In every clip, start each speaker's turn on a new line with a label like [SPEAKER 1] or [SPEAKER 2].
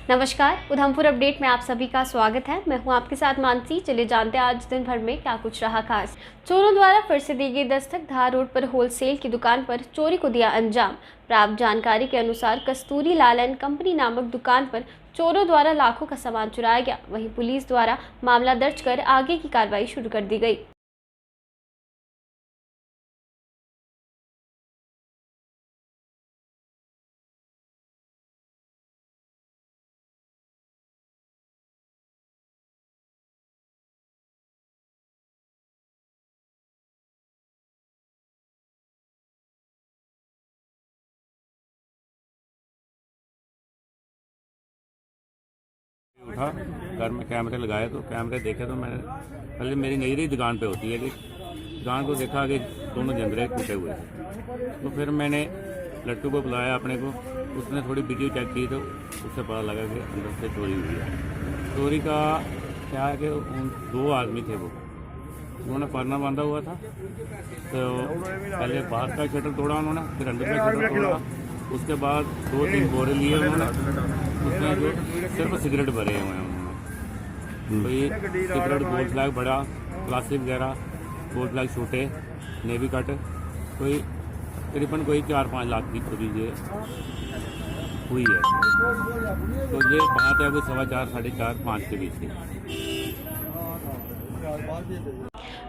[SPEAKER 1] नमस्कार, उधमपुर अपडेट में आप सभी का स्वागत है। मैं हूं आपके साथ मानसी। चलिए जानते हैं आज दिन भर में क्या कुछ रहा खास। चोरों द्वारा फिर से दी गई दस्तक। धार रोड पर होलसेल की दुकान पर चोरी को दिया अंजाम। प्राप्त जानकारी के अनुसार कस्तूरी लाल एंड कंपनी नामक दुकान पर चोरों द्वारा लाखों का सामान चुराया गया। वहीं पुलिस द्वारा मामला दर्ज कर आगे की कार्रवाई शुरू कर दी गई।
[SPEAKER 2] उठा, घर में कैमरे लगाए तो कैमरे देखे तो मैंने पहले मेरी नज़र ही दुकान पे होती है कि दुकान को देखा कि दोनों जंगले टूटे हुए थे। तो फिर मैंने लट्टू को बुलाया अपने को, उसने थोड़ी वीडियो चेक की तो उससे पता लगा कि अंदर से चोरी हुई है। चोरी का क्या है कि दो आदमी थे, वो उन्होंने परना बांधा हुआ था। तो पहले बाहर का शटर तोड़ा उन्होंने, फिर अंदर का शटर तोड़ा। उसके बाद 2-3 बोरे लिए उन्होंने, उसमें जो सिर्फ सिगरेट भरे हुए हैं उन्होंने। तो ये सिगरेट गोल्ड फ्लैग बड़ा, क्लासिक वगैरह, गोल्ड फ्लैग छोटे, नेवी कट, कोई तकरीबन कोई 4-5 लाख की चोरी ये हुई है। तो ये बात है कोई 4:15, 4:30, 5 के बीच की।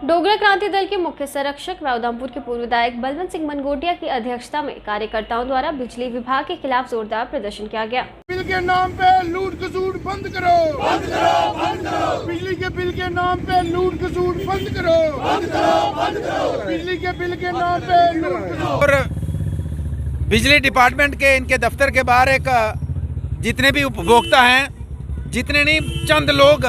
[SPEAKER 1] डोगरा क्रांति दल के मुख्य संरक्षक व उधमपुर के पूर्व विधायक बलवंत सिंह मनगोटिया की अध्यक्षता में कार्यकर्ताओं द्वारा बिजली विभाग के खिलाफ जोरदार प्रदर्शन किया गया।
[SPEAKER 3] बिल के नाम पे लूट खसूट बंद करो, बंद करो, बंद करो। बिजली के बिल के नाम पे लूट खसूट बंद करो, बंद करो, बंद करो। बिजली के बिल के नाम पे लूट खसूट।
[SPEAKER 4] और बिजली डिपार्टमेंट के इनके दफ्तर के बाहर एक जितने भी उपभोक्ता हैं, जितने नहीं चंद लोग,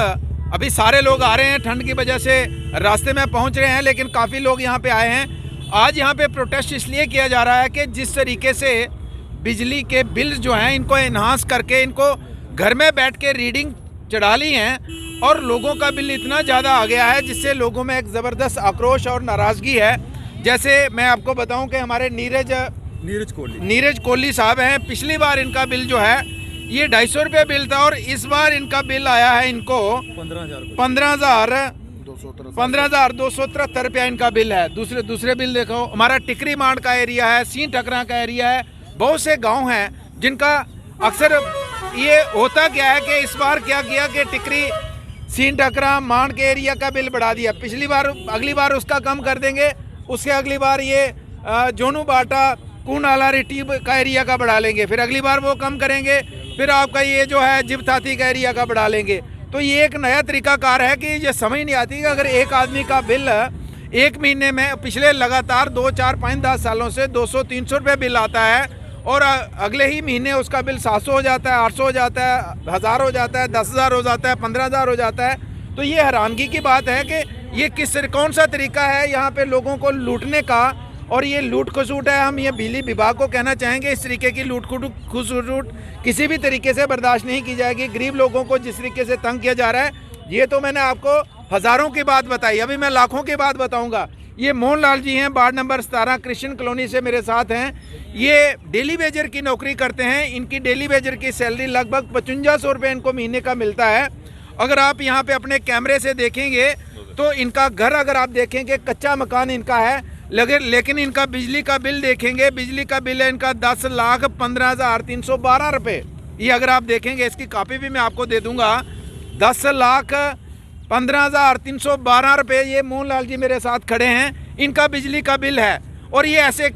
[SPEAKER 4] अभी सारे लोग आ रहे हैं, ठंड की वजह से रास्ते में पहुंच रहे हैं, लेकिन काफ़ी लोग यहां पे आए हैं। आज यहां पे प्रोटेस्ट इसलिए किया जा रहा है कि जिस तरीके से बिजली के बिल्स जो हैं इनको एनहांस करके इनको घर में बैठ के रीडिंग चढ़ा ली हैं और लोगों का बिल इतना ज़्यादा आ गया है जिससे लोगों में एक ज़बरदस्त आक्रोश और नाराज़गी है। जैसे मैं आपको बताऊँ कि हमारे नीरज कोहली साहब हैं, पिछली बार इनका बिल जो है ये 250 रुपये बिल था और इस बार इनका बिल आया है इनको 15,273 रुपया इनका बिल है। दूसरे बिल देखो, हमारा टिकरी मांड का एरिया है, सी टकरा का एरिया है, बहुत से गांव हैं जिनका अक्सर ये होता क्या है कि इस बार क्या किया कि टिकरी सीन टकरा मांड के एरिया का बिल बढ़ा दिया। अगली बार उसका कम कर देंगे, उसके अगली बार ये जोनू बाटा कूनाला रिटी का एरिया का बढ़ा लेंगे, फिर अगली बार वो कम करेंगे, फिर आपका ये जो है जिबथाती का एरिया का बढ़ा लेंगे। तो ये एक नया तरीकाकार है कि ये समझ नहीं आती कि अगर एक आदमी का बिल एक महीने में पिछले लगातार 2, 4, 5, 10 सालों से 200-300 रुपये बिल आता है और अगले ही महीने उसका बिल 700 हो जाता है, 800 हो जाता है, 1000 हो जाता है, 10,000 हो जाता है, 15,000 हो जाता है। तो ये हैरानगी की बात है कि ये कौन सा तरीका है यहाँ पे लोगों को लूटने का, और ये लूट खसूट है। हम ये बिजली विभाग को कहना चाहेंगे इस तरीके की लूट खसूट किसी भी तरीके से बर्दाश्त नहीं की जाएगी। गरीब लोगों को जिस तरीके से तंग किया जा रहा है, ये तो मैंने आपको हज़ारों की बात बताई, अभी मैं लाखों की बात बताऊंगा। ये मोहन लाल जी हैं, वार्ड नंबर 17 कृष्ण कॉलोनी से मेरे साथ हैं। ये डेली वेजर की नौकरी करते हैं। इनकी डेली वेजर की सैलरी लगभग 5500 रुपये इनको महीने का मिलता है। अगर आप यहाँ पे अपने कैमरे से देखेंगे तो इनका घर, अगर आप देखेंगे कच्चा मकान इनका है, लेकिन इनका बिजली का बिल देखेंगे, बिजली का बिल है इनका 10,15,312 रुपये। ये अगर आप देखेंगे, इसकी कॉपी भी मैं आपको दे दूंगा, 10,15,312 रुपये। ये मोहन लाल जी मेरे साथ खड़े हैं, इनका बिजली का बिल है। और ये ऐसे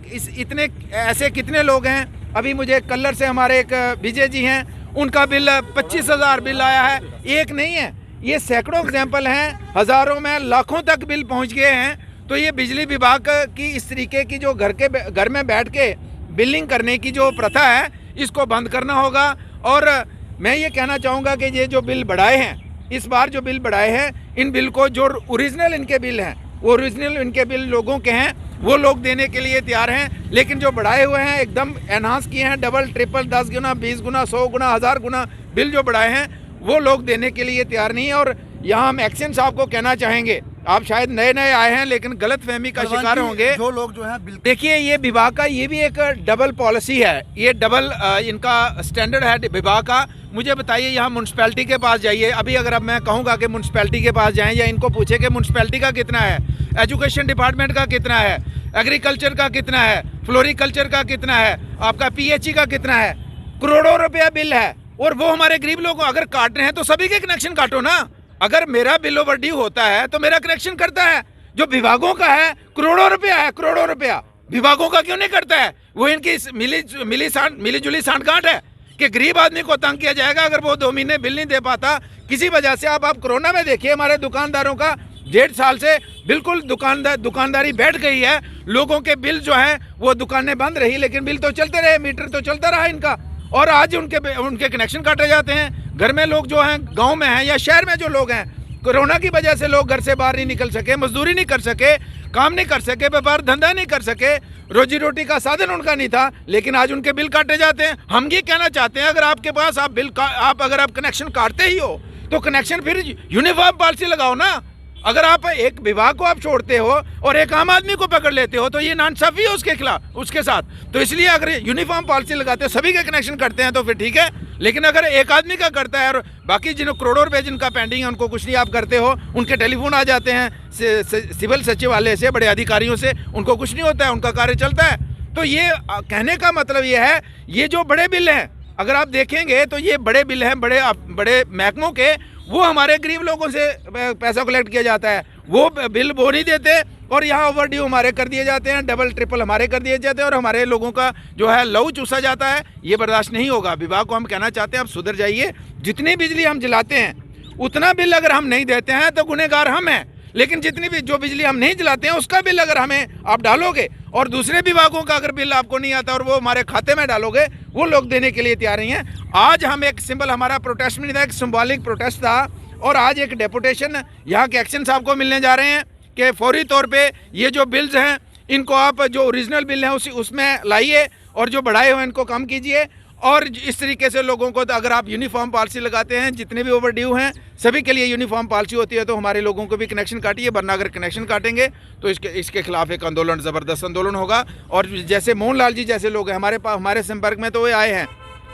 [SPEAKER 4] कितने लोग हैं। अभी मुझे कल्लर से हमारे एक विजय जी हैं, उनका बिल 25,000 बिल आया है। एक नहीं है, ये सैकड़ों एग्जाम्पल हैं, हज़ारों में लाखों तक बिल पहुँच गए हैं। तो ये बिजली विभाग की इस तरीके की जो घर में बैठ के बिलिंग करने की जो प्रथा है, इसको बंद करना होगा। और मैं ये कहना चाहूँगा कि ये जो बिल बढ़ाए हैं, इस बार जो बिल बढ़ाए हैं, इन बिल को जो ओरिजिनल इनके बिल हैं, वो ओरिजिनल इनके बिल लोगों के हैं, वो लोग देने के लिए तैयार हैं। लेकिन जो बढ़ाए हुए हैं, एकदम एनहांस किए हैं, डबल ट्रिपल 10 गुना 20 गुना 100 गुना 1000 गुना बिल जो बढ़ाए हैं, वो लोग देने के लिए तयार नहीं है। और यहाँ हम एक्शन साहब को कहना चाहेंगे, आप शायद नए नए आए हैं लेकिन गलत फहमी का शिकार होंगे।
[SPEAKER 3] जो लोग जो है बिल्कुल
[SPEAKER 4] देखिए, ये विभाग का ये भी एक डबल पॉलिसी है, ये डबल इनका स्टैंडर्ड है विभाग का। मुझे बताइए, यहाँ म्यूनसिपैलिटी के पास जाइए, अभी अगर अब मैं कहूँगा कि म्यूनसिपैलिटी के पास जाएं या इनको पूछे कि म्यूनसिपैलिटी का कितना है, एजुकेशन डिपार्टमेंट का कितना है, एग्रीकल्चर का कितना है, फ्लोरिकल्चर का कितना है, आपका PHE का कितना है, करोड़ों रुपया बिल है। और वो हमारे गरीब लोगों अगर काट रहे हैं तो सभी के कनेक्शन काटो ना। अगर मेरा बिल ओवर ड्यू होता है तो मेरा कनेक्शन करता है। जो विभागों का है करोड़ों रुपया है, करोड़ों रुपया विभागों का क्यों नहीं करता है? वो इनकी मिली जुली सांठगांठ है कि गरीब आदमी को तंग किया जाएगा अगर वो 2 महीने बिल नहीं दे पाता किसी वजह से। आप कोरोना में देखिए, हमारे दुकानदारों का 1.5 साल से बिल्कुल दुकानदारी बैठ गई है। लोगों के बिल जो है वो दुकानें बंद रही लेकिन बिल तो चलते रहे, मीटर तो चलता रहा इनका, और आज उनके कनेक्शन काटे जाते हैं। घर में लोग जो हैं, गांव में हैं या शहर में जो लोग हैं, कोरोना की वजह से लोग घर से बाहर नहीं निकल सके, मजदूरी नहीं कर सके, काम नहीं कर सके, व्यापार धंधा नहीं कर सके, रोजी रोटी का साधन उनका नहीं था, लेकिन आज उनके बिल काटे जाते हैं। हम ये कहना चाहते हैं, अगर आपके पास अगर आप कनेक्शन काटते ही हो तो कनेक्शन फिर यूनिफॉर्म पॉलिसी लगाओ ना। अगर आप एक विभाग को आप छोड़ते हो और एक आम आदमी को पकड़ लेते हो तो ये नाइंसाफी है उसके खिलाफ, उसके साथ। तो इसलिए अगर यूनिफॉर्म पॉलिसी लगाते हो, सभी के कनेक्शन करते हैं तो फिर ठीक है, लेकिन अगर एक आदमी का करता है और बाकी जिन करोड़ों रुपए जिनका पेंडिंग है उनको कुछ नहीं आप करते हो, उनके टेलीफोन आ जाते हैं सिविल सचिवालय से, बड़े अधिकारियों से, उनको कुछ नहीं होता है, उनका कार्य चलता है। तो ये कहने का मतलब ये है, ये जो बड़े बिल हैं अगर आप देखेंगे तो ये बड़े बिल हैं, बड़े महकमों के, वो हमारे गरीब लोगों से पैसा कलेक्ट किया जाता है, वो बिल वो नहीं देते और यहाँ ओवर ड्यू हमारे कर दिए जाते हैं, डबल ट्रिपल हमारे कर दिए जाते हैं और हमारे लोगों का जो है लहू चूसा जाता है। ये बर्दाश्त नहीं होगा। विभाग को हम कहना चाहते हैं, आप सुधर जाइए। जितनी बिजली हम जलाते हैं उतना बिल अगर हम नहीं देते हैं तो गुनहगार हम हैं, लेकिन जितनी भी जो बिजली हम नहीं जलाते हैं उसका बिल अगर हमें आप डालोगे और दूसरे विभागों का अगर बिल आपको नहीं आता और वो हमारे खाते में डालोगे, वो लोग देने के लिए तैयार नहीं है। आज हम एक सिंबल, हमारा प्रोटेस्ट नहीं था, एक सिंबॉलिक प्रोटेस्ट था और आज एक डेपुटेशन यहाँ के एक्शन साहब को मिलने जा रहे हैं कि फौरी तौर पे ये जो बिल्स हैं इनको आप जो ओरिजिनल बिल हैं उसमें लाइए और जो बढ़ाए हुए इनको कम कीजिए। और इस तरीके से लोगों को, तो अगर आप यूनिफॉर्म पॉलिसी लगाते हैं, जितने भी ओवर ड्यू हैं सभी के लिए यूनिफॉर्म पॉलिसी होती है, तो हमारे लोगों को भी कनेक्शन काटिए, वरना अगर कनेक्शन काटेंगे तो इसके खिलाफ एक आंदोलन, ज़बरदस्त आंदोलन होगा। और जैसे मोहन लाल जी जैसे लोग हैं हमारे संपर्क में, तो वो आए हैं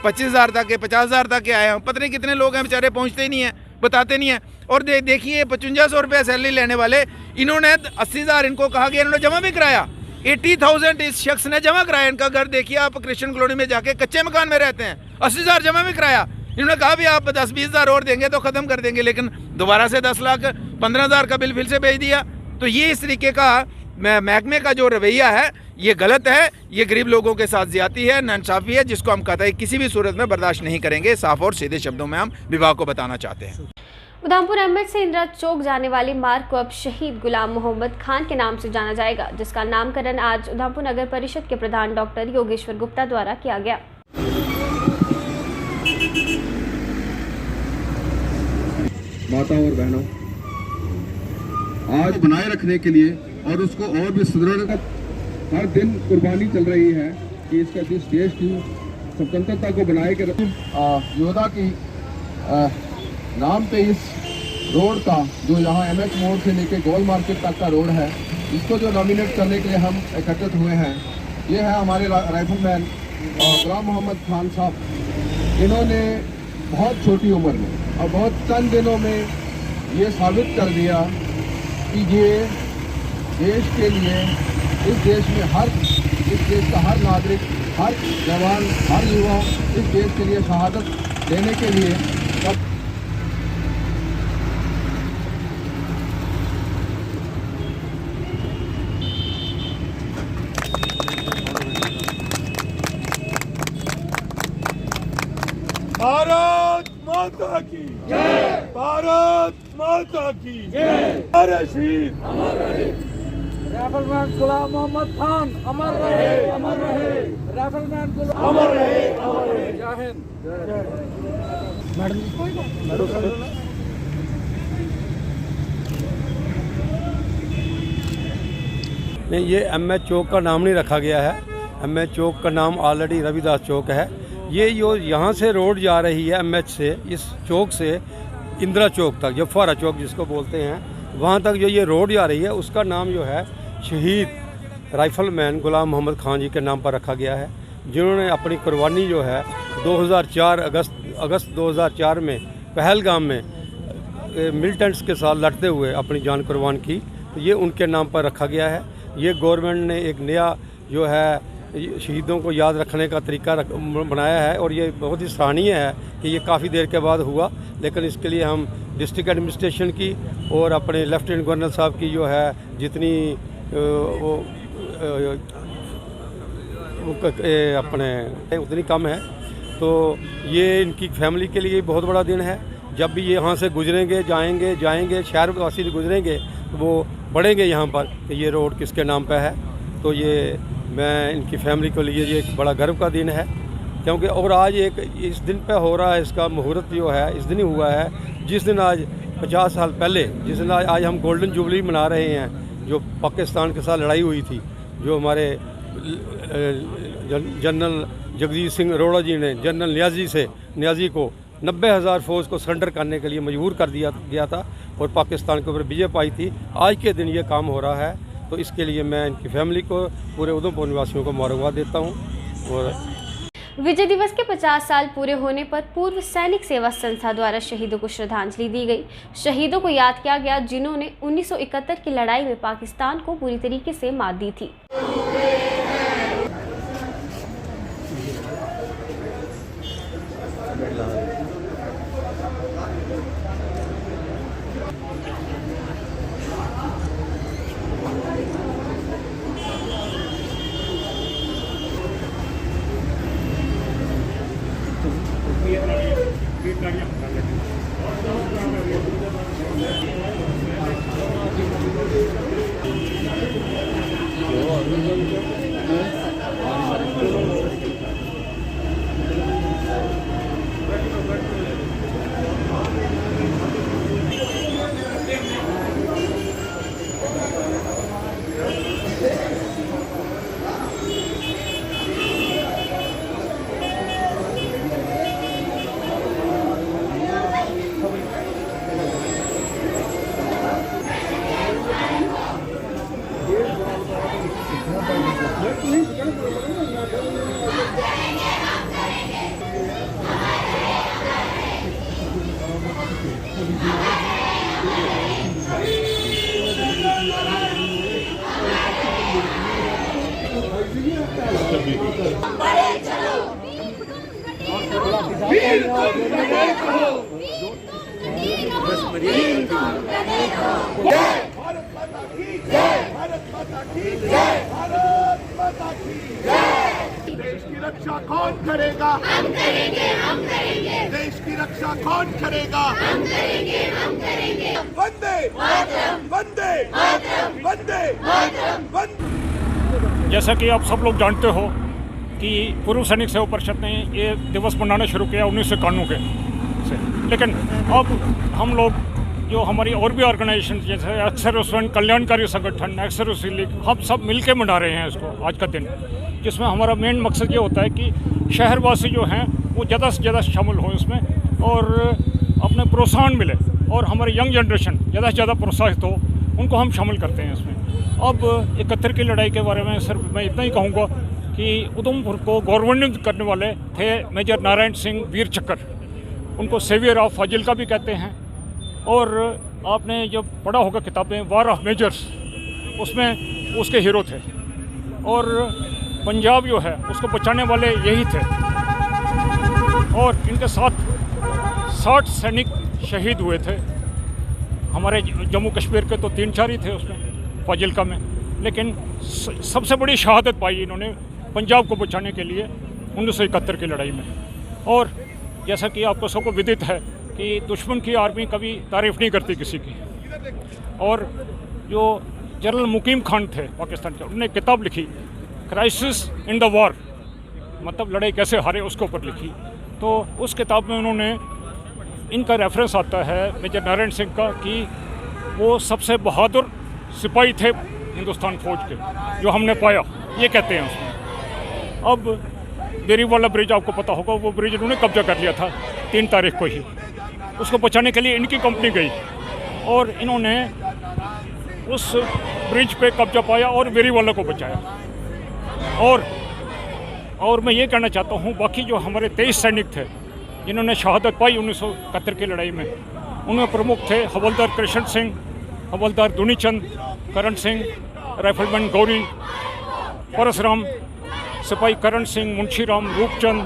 [SPEAKER 4] 25,000 तक के, 50,000 तक के आए हैं, पता नहीं कितने लोग हैं बेचारे, पहुँचते ही नहीं हैं, बताते नहीं हैं। और देखिए 5500 रुपये सैलरी लेने वाले, इन्होंने 80,000 इनको कहा गया, इन्होंने जमा भी कराया, 80,000 इस शख्स ने जमा कराया। इनका घर देखिए आप, क्रिश्चियन कॉलोनी में जाके कच्चे मकान में रहते हैं, 80,000 जमा भी कराया। इन्होंने कहा भी आप 10-20,000 और देंगे तो ख़त्म कर देंगे, लेकिन दोबारा से 10,15,000 का बिल फिर से भेज दिया। तो ये इस तरीके का महकमे का जो रवैया है ये गलत है, ये गरीब लोगों के साथ ज्यादती है, नाइंसाफी है, जिसको हम कतई किसी भी सूरत में बर्दाश्त नहीं करेंगे। साफ और सीधे शब्दों में हम विभाग को बताना चाहते हैं।
[SPEAKER 1] उधमपुर एमएच से इंदिरा चौक जाने वाली मार्ग को अब शहीद गुलाम मोहम्मद खान के नाम से जाना जाएगा, जिसका नामकरण आज उधमपुर नगर परिषद के प्रधान डॉक्टर योगेश्वर गुप्ता द्वारा किया गया।
[SPEAKER 5] माता और बहनों, आज बनाए रखने के लिए और उसको और भी सुदृढ़, हर दिन कुर्बानी चल रही है कि इसका जिस देश की स्वतंत्रता को बनाए के योद्धा की नाम पे इस रोड का, जो यहाँ एमएच मोड़ से लेके गोल मार्केट तक का रोड है, इसको जो नॉमिनेट करने के लिए हम एकत्रित हुए हैं, ये है हमारे राइफलमैन गुलाम मोहम्मद खान साहब। इन्होंने बहुत छोटी उम्र में और बहुत कम दिनों में ये साबित कर दिया कि ये देश के लिए, इस देश में इस देश का हर नागरिक, हर जवान, हर युवा इस देश के लिए शहादत देने के लिए
[SPEAKER 3] भारत माता की जय, भारत माता की जय, हर शहीद अमर रहे, राइफलमैन गुलाम मोहम्मद खान अमर रहे, अमर रहे, राइफलमैन गुलाम अमर रहे, अमर रहे। जय हिंद।
[SPEAKER 6] नहीं, ये एमएच चौक का नाम नहीं रखा गया है। एमएच चौक का नाम ऑलरेडी रविदास चौक है। ये जो यहाँ से रोड जा रही है एमएच से, इस चौक से इंदिरा चौक तक, जो फुहारा चौक जिसको बोलते हैं, वहाँ तक जो ये रोड जा रही है उसका नाम जो है शहीद राइफलमैन गुलाम मोहम्मद खान जी के नाम पर रखा गया है, जिन्होंने अपनी कुर्बानी जो है 2004 अगस्त 2004 में पहलगाम में मिलिटेंट्स के साथ लड़ते हुए अपनी जान कुर्बान की, तो ये उनके नाम पर रखा गया है। ये गवर्नमेंट ने एक नया जो है शहीदों को याद रखने का तरीका बनाया है और ये बहुत ही सराहनीय है कि ये काफ़ी देर के बाद हुआ, लेकिन इसके लिए हम डिस्ट्रिक्ट एडमिनिस्ट्रेशन की और अपने लेफ्टिनेंट गवर्नर साहब की जो है जितनी अपने उतनी कम है, तो ये इनकी फैमिली के लिए बहुत बड़ा दिन है। जब भी ये यहाँ से गुजरेंगे जाएंगे शहर वासी गुजरेंगे तो वो बढ़ेंगे यहाँ पर कि ये रोड किसके नाम पे है। तो ये मैं इनकी फैमिली के लिए ये एक बड़ा गर्व का दिन है, क्योंकि और आज एक इस दिन पे हो रहा है, इसका मुहूर्त जो है इस दिन ही हुआ है जिस दिन आज 50 साल पहले, जिस दिन आज हम गोल्डन जुबली मना रहे हैं, जो पाकिस्तान के साथ लड़ाई हुई थी, जो हमारे जनरल जगजीत सिंह अरोड़ा जी ने जनरल न्याजी को 90,000 फौज को सरेंडर करने के लिए मजबूर कर दिया गया था और पाकिस्तान के ऊपर विजय पाई थी। आज के दिन ये काम हो रहा है, तो इसके लिए मैं इनकी फैमिली को, पूरे उधमपुर निवासियों को मुबारकबाद देता हूँ। और
[SPEAKER 1] विजय दिवस के 50 साल पूरे होने पर पूर्व सैनिक सेवा संस्था द्वारा शहीदों को श्रद्धांजलि दी गई। शहीदों को याद किया गया जिन्होंने 1971 की लड़ाई में पाकिस्तान को पूरी तरीके से मात दी थी।
[SPEAKER 3] देश की रक्षा कौन करेगा? हम करेंगे, हम करेंगे। देश की रक्षा कौन करेगा? हम करेंगे, हम करेंगे। वंदे मातरम, वंदे मातरम, वंदे मातरम, वंदे।
[SPEAKER 7] जैसा कि आप सब लोग जानते हो कि पूर्व सैनिक सेवा परिषद ने ये दिवस मनाना शुरू किया 1991 के से, लेकिन अब हम लोग जो हमारी और भी ऑर्गेनाइजेशन जैसे एक्स-सर्विसमैन कल्याणकारी संगठन, एक्स-सर्विस लीग, हम सब मिलके मना रहे हैं इसको आज का दिन, जिसमें हमारा मेन मकसद ये होता है कि शहरवासी जो हैं वो ज़्यादा से ज़्यादा शामिल हो इसमें और अपने प्रोत्साहन मिले और हमारी यंग जनरेशन ज़्यादा से ज़्यादा प्रोत्साहित हो, उनको हम शामिल करते हैं इसमें। अब 71 की लड़ाई के बारे में सिर्फ मैं इतना ही कहूँगा कि उधमपुर को गवर्नमेंट करने वाले थे मेजर नारायण सिंह वीर चक्कर, उनको सेवियर ऑफ फाजिल्का भी कहते हैं। और आपने जब पढ़ा होगा किताबें वार ऑफ मेजर्स, उसमें उसके हीरो थे और पंजाब जो है उसको बचाने वाले यही थे और इनके साथ 60 सैनिक शहीद हुए थे। हमारे जम्मू कश्मीर के तो 3-4 ही थे उसमें फाजिल्का में, लेकिन सबसे बड़ी शहादत पाई इन्होंने पंजाब को बचाने के लिए 1971 की लड़ाई में। और जैसा कि आपको सबको विदित है कि दुश्मन की आर्मी कभी तारीफ़ नहीं करती किसी की, और जो जनरल मुकीम खान थे पाकिस्तान के, उन्होंने किताब लिखी क्राइसिस इन द वॉर, मतलब लड़ाई कैसे हारे उसके ऊपर लिखी। तो उस किताब में उन्होंने इनका रेफरेंस आता है मेजर नारायण सिंह का कि वो सबसे बहादुर सिपाही थे हिंदुस्तान फौज के जो हमने पाया, ये कहते हैं उसमें। अब बेरी वाला ब्रिज आपको पता होगा, वो ब्रिज उन्होंने कब्जा कर लिया था 3 तारीख को ही। उसको बचाने के लिए इनकी कंपनी गई और इन्होंने उस ब्रिज पे कब्जा पाया और वेरी वाला को बचाया। और मैं ये कहना चाहता हूँ, बाकी जो हमारे 23 सैनिक थे जिन्होंने शहादत पाई 1971 की लड़ाई में, उनमें प्रमुख थे हवलदार कृष्ण सिंह, हवलदार दुनीचंद, करण सिंह, राइफलमैन गौरी, परसराम, सिपाही करण सिंह, मुंशीराम, रूपचंद,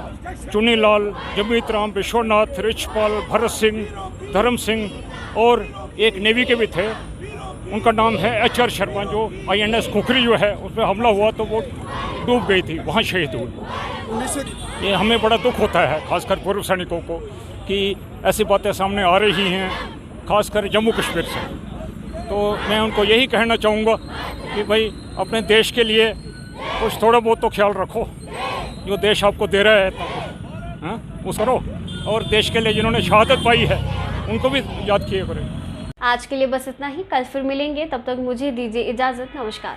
[SPEAKER 7] चुनीलाल, जमीत राम, विश्वनाथ, रिचपाल, भरत सिंह, धर्म सिंह और एक नेवी के भी थे, उनका नाम है HR शर्मा, जो INS खुखरी जो है उस पर हमला हुआ तो वो डूब गई थी, वहाँ शहीद हुई। ये हमें बड़ा दुख होता है, खासकर पूर्व सैनिकों को, कि ऐसी बातें सामने आ रही हैं, खासकर जम्मू कश्मीर से। तो मैं उनको यही कहना चाहूँगा कि भाई अपने देश के लिए कुछ थोड़ा बहुत तो ख्याल रखो, जो देश आपको दे रहा है वो करो, और देश के लिए जिन्होंने शहादत पाई है उनको भी याद किए करें।
[SPEAKER 1] आज के लिए बस इतना ही, कल फिर मिलेंगे, तब तक मुझे दीजिए इजाज़त, नमस्कार।